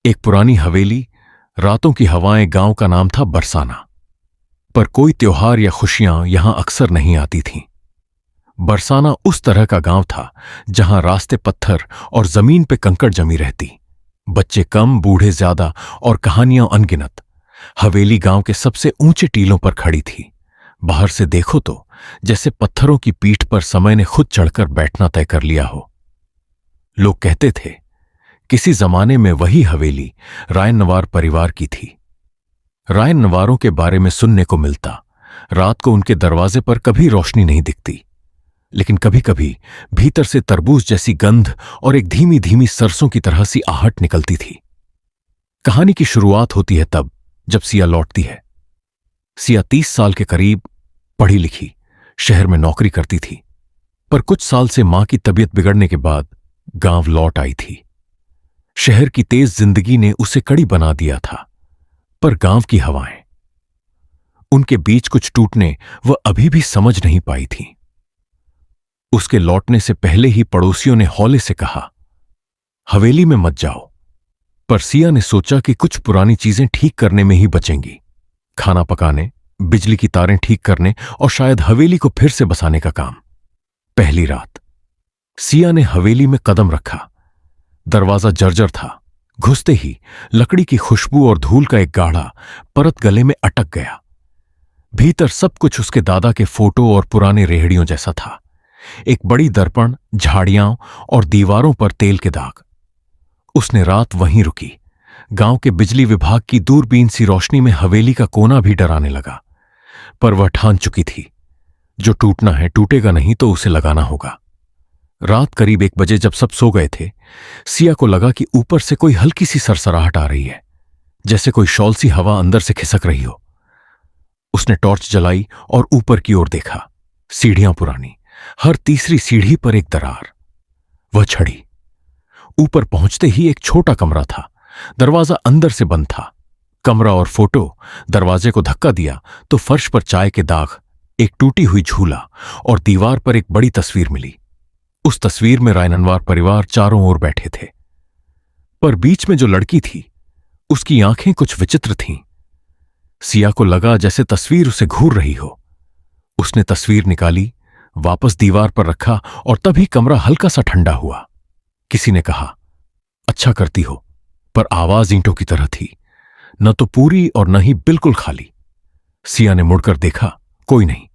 एक पुरानी हवेली, रातों की हवाएं, गांव का नाम था बरसाना। पर कोई त्योहार या खुशियां यहां अक्सर नहीं आती थीं। बरसाना उस तरह का गांव था जहां रास्ते पत्थर और जमीन पे कंकड़ जमी रहती, बच्चे कम, बूढ़े ज्यादा और कहानियां अनगिनत। हवेली गांव के सबसे ऊंचे टीलों पर खड़ी थी। बाहर से देखो तो जैसे पत्थरों की पीठ पर समय ने खुद चढ़कर बैठना तय कर लिया हो। लोग कहते थे किसी जमाने में वही हवेली रायन नवार परिवार की थी। रायन नवारों के बारे में सुनने को मिलता, रात को उनके दरवाजे पर कभी रोशनी नहीं दिखती, लेकिन कभी कभी भीतर से तरबूज जैसी गंध और एक धीमी धीमी सरसों की तरह सी आहट निकलती थी। कहानी की शुरुआत होती है तब जब सिया लौटती है। सिया 30 साल के करीब, पढ़ी लिखी, शहर में नौकरी करती थी। पर कुछ साल से मां की तबीयत बिगड़ने के बाद गांव लौट आई थी। शहर की तेज जिंदगी ने उसे कड़ी बना दिया था, पर गांव की हवाएं, उनके बीच कुछ टूटने वह अभी भी समझ नहीं पाई थी। उसके लौटने से पहले ही पड़ोसियों ने हौले से कहा, हवेली में मत जाओ। पर सिया ने सोचा कि कुछ पुरानी चीजें ठीक करने में ही बचेंगी, खाना पकाने, बिजली की तारें ठीक करने और शायद हवेली को फिर से बसाने का काम। पहली रात सिया ने हवेली में कदम रखा। दरवाजा जर्जर था। घुसते ही लकड़ी की खुशबू और धूल का एक गाढ़ा परत गले में अटक गया। भीतर सब कुछ उसके दादा के फोटो और पुराने रेहड़ियों जैसा था। एक बड़ी दर्पण, झाड़ियां और दीवारों पर तेल के दाग। उसने रात वहीं रुकी। गांव के बिजली विभाग की दूरबीन सी रोशनी में हवेली का कोना भी डराने लगा। पर वह ठान चुकी थी, जो टूटना है टूटेगा नहीं तो उसे लगाना होगा। रात करीब 1 बजे जब सब सो गए थे, सिया को लगा कि ऊपर से कोई हल्की सी सरसराहट आ रही है, जैसे कोई शॉल सी हवा अंदर से खिसक रही हो। उसने टॉर्च जलाई और ऊपर की ओर देखा। सीढ़ियां पुरानी, हर तीसरी सीढ़ी पर एक दरार। वह चढ़ी। ऊपर पहुंचते ही एक छोटा कमरा था। दरवाजा अंदर से बंद था। कमरा और फोटो। दरवाजे को धक्का दिया तो फर्श पर चाय के दाग, एक टूटी हुई झूला और दीवार पर एक बड़ी तस्वीर मिली। उस तस्वीर में रायननवार परिवार चारों ओर बैठे थे। पर बीच में जो लड़की थी, उसकी आंखें कुछ विचित्र थीं। सिया को लगा जैसे तस्वीर उसे घूर रही हो। उसने तस्वीर निकाली, वापस दीवार पर रखा और तभी कमरा हल्का सा ठंडा हुआ। किसी ने कहा, अच्छा करती हो, पर आवाज ईंटों की तरह थी, न तो पूरी और न ही बिल्कुल खाली। सिया ने मुड़कर देखा, कोई नहीं।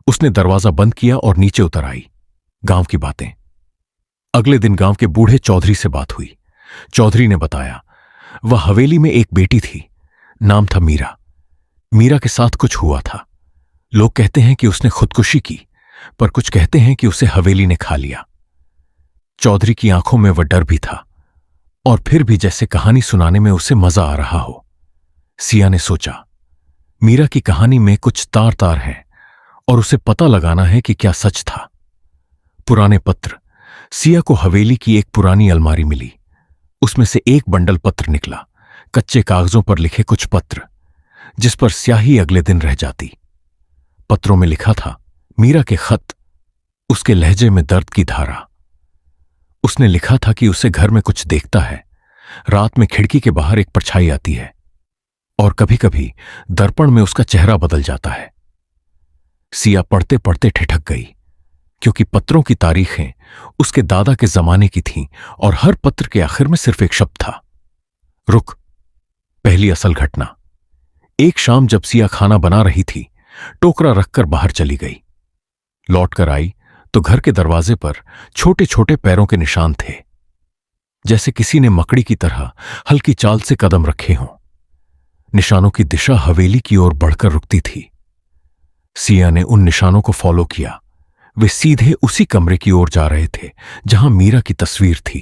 उसने दरवाजा बंद किया और नीचे उतर आई। गांव की बातें। अगले दिन गांव के बूढ़े चौधरी से बात हुई। चौधरी ने बताया, वह हवेली में एक बेटी थी, नाम था मीरा। मीरा के साथ कुछ हुआ था। लोग कहते हैं कि उसने खुदकुशी की, पर कुछ कहते हैं कि उसे हवेली ने खा लिया। चौधरी की आंखों में वह डर भी था, और फिर भी जैसे कहानी सुनाने में उसे मजा आ रहा हो। सिया ने सोचा, मीरा की कहानी में कुछ तार तार है और उसे पता लगाना है कि क्या सच था। पुराने पत्र। सिया को हवेली की एक पुरानी अलमारी मिली। उसमें से एक बंडल पत्र निकला, कच्चे कागजों पर लिखे कुछ पत्र, जिस पर स्याही अगले दिन रह जाती। पत्रों में लिखा था मीरा के खत, उसके लहजे में दर्द की धारा। उसने लिखा था कि उसे घर में कुछ देखता है। रात में खिड़की के बाहर एक परछाई आती है और कभी कभी दर्पण में उसका चेहरा बदल जाता है। सिया पढ़ते पढ़ते ठिठक गई, क्योंकि पत्रों की तारीखें उसके दादा के जमाने की थीं और हर पत्र के आखिर में सिर्फ एक शब्द था, रुक। पहली असल घटना। एक शाम जब सिया खाना बना रही थी, टोकरा रखकर बाहर चली गई। लौटकर आई तो घर के दरवाजे पर छोटे छोटे पैरों के निशान थे, जैसे किसी ने मकड़ी की तरह हल्की चाल से कदम रखे हों। निशानों की दिशा हवेली की ओर बढ़कर रुकती थी। सिया ने उन निशानों को फॉलो किया। वे सीधे उसी कमरे की ओर जा रहे थे जहां मीरा की तस्वीर थी।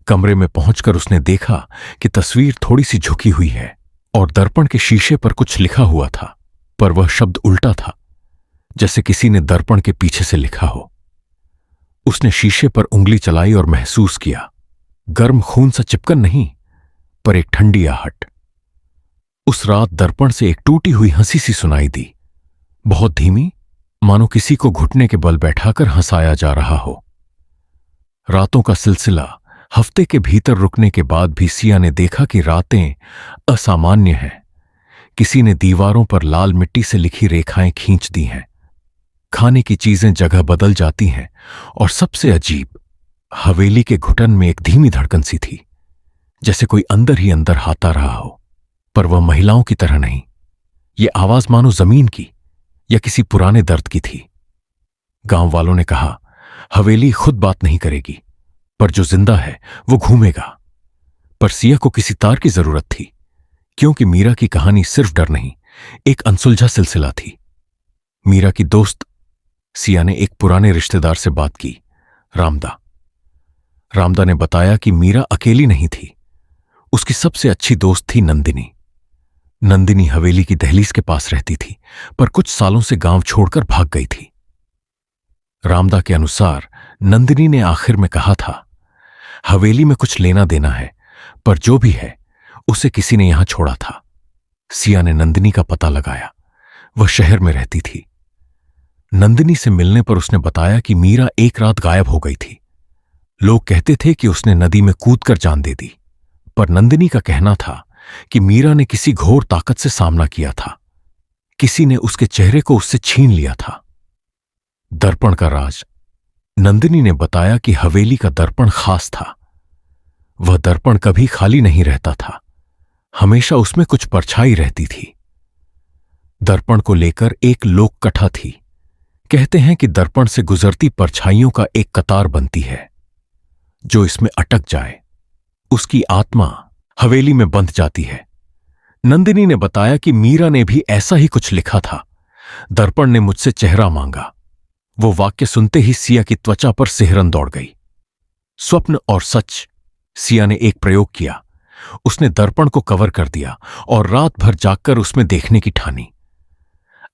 कमरे में पहुंचकर उसने देखा कि तस्वीर थोड़ी सी झुकी हुई है और दर्पण के शीशे पर कुछ लिखा हुआ था, पर वह शब्द उल्टा था, जैसे किसी ने दर्पण के पीछे से लिखा हो। उसने शीशे पर उंगली चलाई और महसूस किया, गर्म खून सा चिपकन नहीं, पर एक ठंडी आहट। उस रात दर्पण से एक टूटी हुई हंसी सी सुनाई दी, बहुत धीमी, मानो किसी को घुटने के बल बैठाकर हंसाया जा रहा हो। रातों का सिलसिला हफ्ते के भीतर रुकने के बाद भी सिया ने देखा कि रातें असामान्य हैं। किसी ने दीवारों पर लाल मिट्टी से लिखी रेखाएं खींच दी हैं। खाने की चीजें जगह बदल जाती हैं और सबसे अजीब, हवेली के घुटन में एक धीमी धड़कन सी थी, जैसे कोई अंदर ही अंदर हाता रहा हो, पर वह महिलाओं की तरह नहीं। ये आवाज मानो जमीन की या किसी पुराने दर्द की थी। गांव वालों ने कहा, हवेली खुद बात नहीं करेगी, पर जो जिंदा है वो घूमेगा। पर सिया को किसी तार की जरूरत थी, क्योंकि मीरा की कहानी सिर्फ डर नहीं, एक अनसुलझा सिलसिला थी। मीरा की दोस्त सिया ने एक पुराने रिश्तेदार से बात की, रामदा। रामदा ने बताया कि मीरा अकेली नहीं थी, उसकी सबसे अच्छी दोस्त थी नंदिनी। नंदिनी हवेली की दहलीज के पास रहती थी, पर कुछ सालों से गांव छोड़कर भाग गई थी। रामदा के अनुसार नंदिनी ने आखिर में कहा था, हवेली में कुछ लेना देना है, पर जो भी है उसे किसी ने यहां छोड़ा था। सिया ने नंदिनी का पता लगाया, वह शहर में रहती थी। नंदिनी से मिलने पर उसने बताया कि मीरा एक रात गायब हो गई थी। लोग कहते थे कि उसने नदी में कूदकर जान दे दी, पर नंदिनी का कहना था कि मीरा ने किसी घोर ताकत से सामना किया था। किसी ने उसके चेहरे को उससे छीन लिया था। दर्पण का राज। नंदिनी ने बताया कि हवेली का दर्पण खास था। वह दर्पण कभी खाली नहीं रहता था, हमेशा उसमें कुछ परछाई रहती थी। दर्पण को लेकर एक लोक कथा थी। कहते हैं कि दर्पण से गुजरती परछाइयों का एक कतार बनती है। जो इसमें अटक जाए उसकी आत्मा हवेली में बंध जाती है। नंदिनी ने बताया कि मीरा ने भी ऐसा ही कुछ लिखा था। दर्पण ने मुझसे चेहरा मांगा। वो वाक्य सुनते ही सिया की त्वचा पर सिहरन दौड़ गई। स्वप्न और सच। सिया ने एक प्रयोग किया। उसने दर्पण को कवर कर दिया और रात भर जागकर उसमें देखने की ठानी।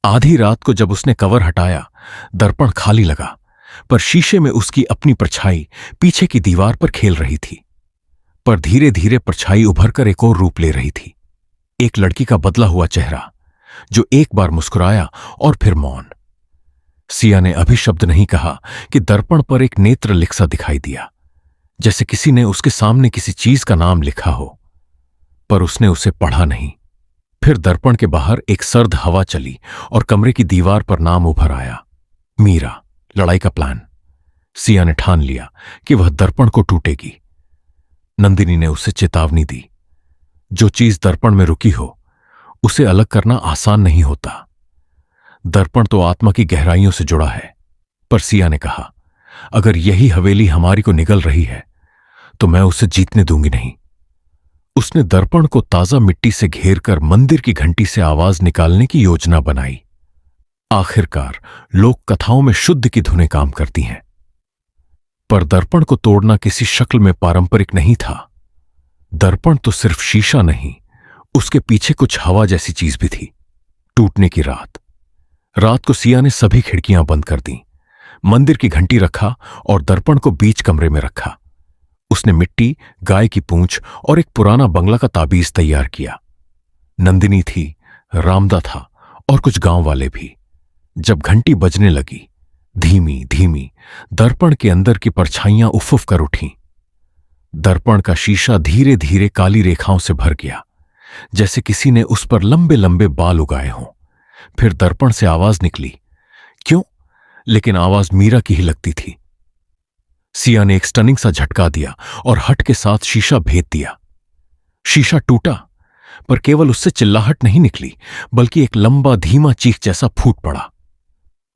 आधी रात को जब उसने कवर हटाया, दर्पण खाली लगा, पर शीशे में उसकी अपनी परछाई पीछे की दीवार पर खेल रही थी। पर धीरे धीरे परछाई उभरकर एक और रूप ले रही थी। एक लड़की का बदला हुआ चेहरा, जो एक बार मुस्कुराया और फिर मौन। सिया ने अभी शब्द नहीं कहा कि दर्पण पर एक नेत्र लिख सा दिखाई दिया, जैसे किसी ने उसके सामने किसी चीज का नाम लिखा हो, पर उसने उसे पढ़ा नहीं। फिर दर्पण के बाहर एक सर्द हवा चली और कमरे की दीवार पर नाम उभर आया, मीरा। लड़ाई का प्लान। सिया ने ठान लिया कि वह दर्पण को टूटेगी। नंदिनी ने उसे चेतावनी दी, जो चीज दर्पण में रुकी हो उसे अलग करना आसान नहीं होता। दर्पण तो आत्मा की गहराइयों से जुड़ा है। पर सिया ने कहा, अगर यही हवेली हमारी को निगल रही है तो मैं उसे जीतने दूंगी नहीं। उसने दर्पण को ताजा मिट्टी से घेरकर मंदिर की घंटी से आवाज निकालने की योजना बनाई। आखिरकार लोक कथाओं में शुद्ध की धुनें काम करती हैं, पर दर्पण को तोड़ना किसी शक्ल में पारंपरिक नहीं था। दर्पण तो सिर्फ शीशा नहीं, उसके पीछे कुछ हवा जैसी चीज भी थी। टूटने की रात। रात को सिया ने सभी खिड़कियां बंद कर दी, मंदिर की घंटी रखा और दर्पण को बीच कमरे में रखा। उसने मिट्टी, गाय की पूंछ और एक पुराना बंगला का ताबीज तैयार किया। नंदिनी थी, रामदा था और कुछ गांव वाले भी। जब घंटी बजने लगी, धीमी धीमी दर्पण के अंदर की परछाइयां उफुफ कर उठीं। दर्पण का शीशा धीरे धीरे काली रेखाओं से भर गया, जैसे किसी ने उस पर लंबे लंबे बाल उगाए हों। फिर दर्पण से आवाज निकली, क्यों? लेकिन आवाज मीरा की ही लगती थी। सिया ने एक स्टनिंग सा झटका दिया और हट के साथ शीशा भेद दिया। शीशा टूटा, पर केवल उससे चिल्लाहट नहीं निकली, बल्कि एक लंबा धीमा चीख जैसा फूट पड़ा।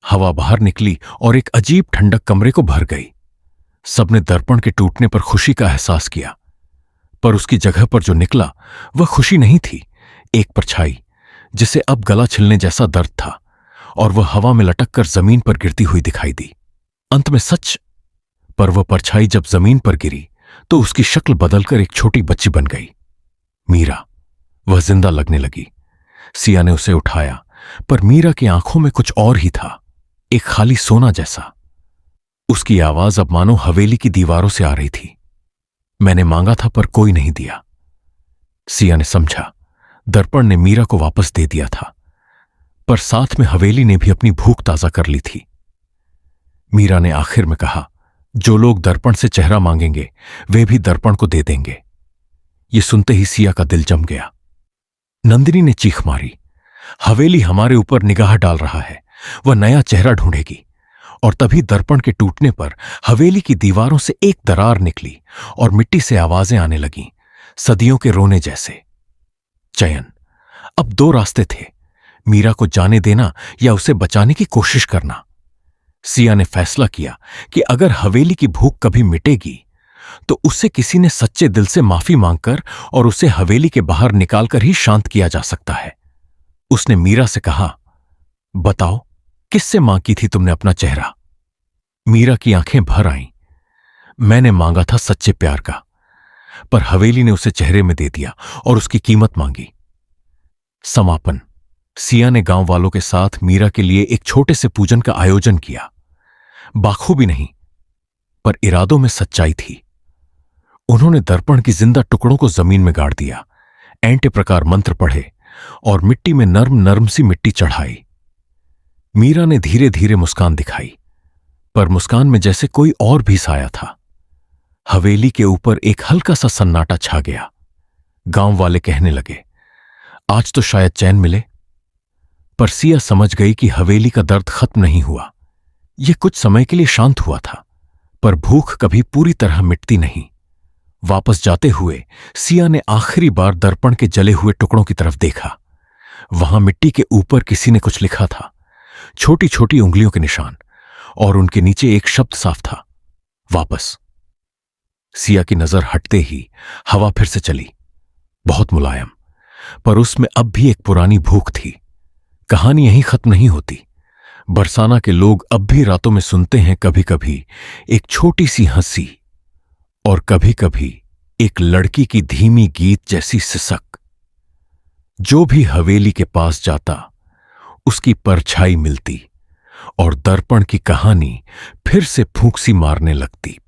हवा बाहर निकली और एक अजीब ठंडक कमरे को भर गई। सबने दर्पण के टूटने पर खुशी का एहसास किया, पर उसकी जगह पर जो निकला वह खुशी नहीं थी, एक परछाई जिसे अब गला छिलने जैसा दर्द था, और वह हवा में लटक कर जमीन पर गिरती हुई दिखाई दी। अंत में सच। पर वह परछाई जब जमीन पर गिरी तो उसकी शक्ल बदलकर एक छोटी बच्ची बन गई, मीरा। वह जिंदा लगने लगी। सिया ने उसे उठाया, पर मीरा की आंखों में कुछ और ही था, एक खाली सोना जैसा। उसकी आवाज अब मानो हवेली की दीवारों से आ रही थी। मैंने मांगा था पर कोई नहीं दिया। सिया ने समझा, दर्पण ने मीरा को वापस दे दिया था, पर साथ में हवेली ने भी अपनी भूख ताजा कर ली थी। मीरा ने आखिर में कहा, जो लोग दर्पण से चेहरा मांगेंगे वे भी दर्पण को दे देंगे। ये सुनते ही सिया का दिल जम गया। नंदिनी ने चीख मारी, हवेली हमारे ऊपर निगाह डाल रहा है, वह नया चेहरा ढूंढेगी। और तभी दर्पण के टूटने पर हवेली की दीवारों से एक दरार निकली और मिट्टी से आवाजें आने लगीं, सदियों के रोने जैसे। चयन, अब दो रास्ते थे, मीरा को जाने देना या उसे बचाने की कोशिश करना। सिया ने फैसला किया कि अगर हवेली की भूख कभी मिटेगी तो उससे किसी ने सच्चे दिल से माफी मांगकर और उसे हवेली के बाहर निकालकर ही शांत किया जा सकता है। उसने मीरा से कहा, बताओ किससे मांगी थी तुमने अपना चेहरा? मीरा की आंखें भर आईं। मैंने मांगा था सच्चे प्यार का, पर हवेली ने उसे चेहरे में दे दिया और उसकी कीमत मांगी। समापन, सिया ने गांव वालों के साथ मीरा के लिए एक छोटे से पूजन का आयोजन किया। बाखूबी नहीं, पर इरादों में सच्चाई थी। उन्होंने दर्पण की जिंदा टुकड़ों को जमीन में गाड़ दिया, ऐंटे प्रकार मंत्र पढ़े और मिट्टी में नर्म नर्म सी मिट्टी चढ़ाई। मीरा ने धीरे धीरे मुस्कान दिखाई, पर मुस्कान में जैसे कोई और भी साया था। हवेली के ऊपर एक हल्का सा सन्नाटा छा गया। गांव वाले कहने लगे, आज तो शायद चैन मिले। पर सिया समझ गई कि हवेली का दर्द खत्म नहीं हुआ। यह कुछ समय के लिए शांत हुआ था, पर भूख कभी पूरी तरह मिटती नहीं। वापस जाते हुए सिया ने आखिरी बार दर्पण के जले हुए टुकड़ों की तरफ देखा। वहां मिट्टी के ऊपर किसी ने कुछ लिखा था, छोटी छोटी उंगलियों के निशान, और उनके नीचे एक शब्द साफ था, वापस। सिया की नजर हटते ही हवा फिर से चली, बहुत मुलायम, पर उसमें अब भी एक पुरानी भूख थी। कहानी यहीं खत्म नहीं होती। बरसाना के लोग अब भी रातों में सुनते हैं कभी कभी एक छोटी सी हंसी, और कभी कभी एक लड़की की धीमी गीत जैसी सिसक। जो भी हवेली के पास जाता उसकी परछाई मिलती और दर्पण की कहानी फिर से फूंक सी मारने लगती।